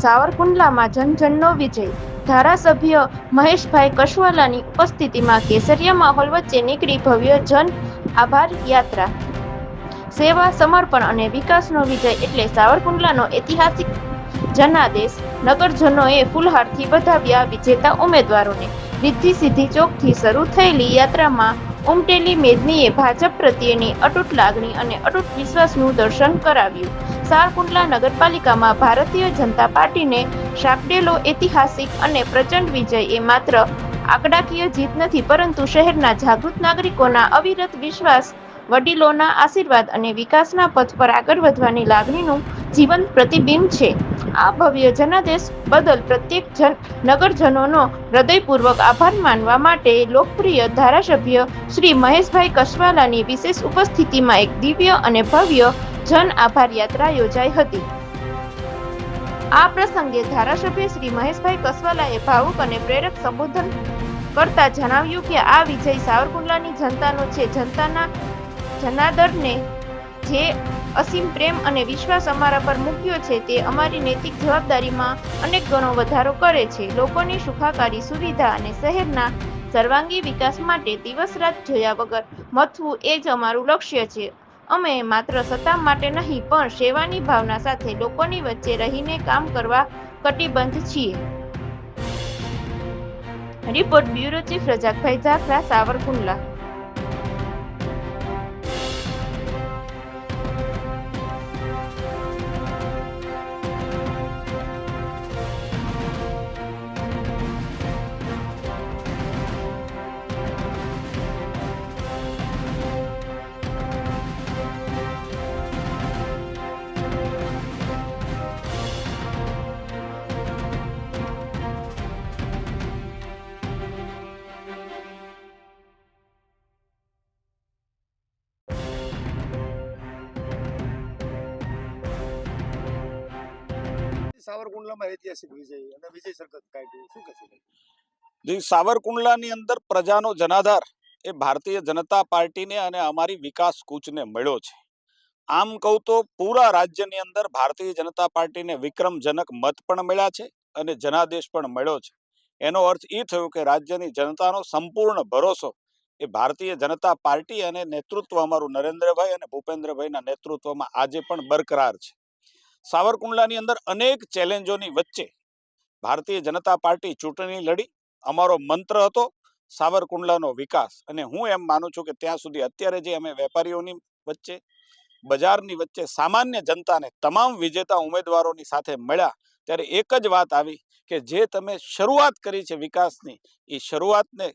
સાવરકુંડલામાં જનજનનો વિજય. ધારાસભ્ય મહેશભાઈ કસવાલાની ઉપસ્થિતિમાં કેસરિયા માહોલ વચ્ચે નીકળી ભવ્ય જન આભાર યાત્રા. સેવા, સમર્પણ અને વિકાસનો વિજય એટલે સાવરકુંડલાનો ઐતિહાસિક જનાદેશ. નગરજનોએ ફૂલહારથી વધાવ્યા વિજેતા ઉમેદવારોને. રિદ્ધિ સિદ્ધિ ચોકથી શરૂ થયેલી યાત્રામાં ઉમટેલી મેદનીએ ભાજપ પ્રત્યેની અતૂટ લાગણી અને અતૂટ વિશ્વાસનું દર્શન કરાવ્યું. સાવરકુંડલા નગરપાલિકામાં ભારતીય જનતા પાર્ટીને સાંપડેલો ઐતિહાસિક અને પ્રચંડ વિજય એ માત્ર આંકડાકીય જીત નથી, પરંતુ શહેરના જાગૃત નાગરિકોના અવિરત વિશ્વાસ, વડીલોના આશીર્વાદ અને વિકાસના પથ પર આગળ વધવાની લાગણીનું જીવંત પ્રતિબિંબ છે. આ ભવ્ય જનાદેશ બદલ પ્રત્યેક નગરજનોનો હૃદયપૂર્વક આભાર માનવા માટે લોકપ્રિય ધારાસભ્ય શ્રી મહેશભાઈ કસવાલાની વિશેષ ઉપસ્થિતિમાં એક દિવ્ય અને ભવ્ય જન આભાર યાત્રા યોજાઈ હતી. આ પ્રસંગે ધારાસભ્ય શ્રી મહેશભાઈ કસવાલાએ ભાવુક અને પ્રેરક સંબોધન કરતા જણાવ્યું કે આ વિજય સાવરકુંડલાની જનતાનો છે. જનતાના જનાદરને જે અસીમ પ્રેમ અને વિશ્વાસ અમારા પર મૂક્યો છે તે અમારી નૈતિક જવાબદારીમાં અનેક ગણો વધારો કરે છે. લોકોની સુખાકારી, સુવિધા અને શહેરના સર્વાંગી વિકાસ માટે દિવસ રાત જોયા વગર મથવું એ જ અમારું લક્ષ્ય છે. અમે માત્ર સત્તા માટે નહીં, પણ સેવાની ભાવના સાથે લોકોની વચ્ચે રહીને કામ કરવા કટિબદ્ધ છીએ. Report bureau chief રજાકભાઈ Zakhra, Savarkundla. સાવરકુંડલામાં ઐતિહાસિક વિજય અને વિજય સરઘસ કાઢ્યું, શું કહેશો? જે સાવરકુંડલાની અંદર પ્રજાનો જનાધાર એ ભારતીય જનતા પાર્ટીને અને અમારી વિકાસ કૂચને મળ્યો છે. આમ કહું તો પૂરા રાજ્યની અંદર ભારતીય જનતા પાર્ટીને વિક્રમજનક મત પણ મળ્યા છે અને જનાદેશ પણ મળ્યો છે. એનો અર્થ એ થયો કે રાજ્યની જનતાનો સંપૂર્ણ ભરોસો એ ભારતીય જનતા પાર્ટી અને નેતૃત્વ અમારું નરેન્દ્રભાઈ અને ભૂપેન્દ્રભાઈના નેતૃત્વમાં આજે પણ બરકરાર છે. સાવરકુંડલાની અંદર અનેક ચેલેન્જોની વચ્ચે ભારતીય જનતા પાર્ટી ચૂંટણી લડી. અમારો મંત્ર હતો સાવરકુંડલાનો વિકાસ, અને હું એમ માનું છું કે ત્યાં સુધી અત્યારે જે અમે વેપારીઓની વચ્ચે, બજારની વચ્ચે, સામાન્ય જનતાને, તમામ વિજેતા ઉમેદવારોની સાથે મળ્યા ત્યારે એક જ વાત આવી કે જે તમે શરૂઆત કરી છે વિકાસની, એ શરૂઆતને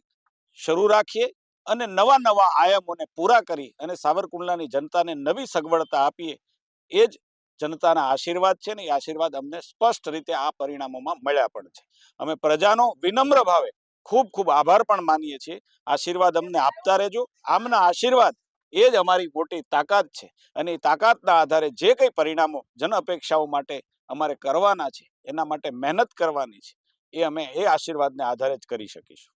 શરૂ રાખીએ અને નવા નવા આયામોને પૂરા કરી અને સાવરકુંડલાની જનતાને નવી સગવડતા આપીએ. એ જ જનતાના આશીર્વાદ છે ને એ આશીર્વાદ અમને સ્પષ્ટ રીતે આ પરિણામોમાં મળ્યા પણ છે. અમે પ્રજાનો વિનમ્ર ભાવે ખૂબ ખૂબ આભાર પણ માનીએ છીએ. આશીર્વાદ અમને આપતા રહેજો. આમના આશીર્વાદ એ જ અમારી મોટી તાકાત છે, અને એ તાકાતના આધારે જે કંઈ પરિણામો જન અપેક્ષાઓ માટે અમારે કરવાના છે, એના માટે મહેનત કરવાની છે, એ અમે એ આશીર્વાદને આધારે જ કરી શકીશું.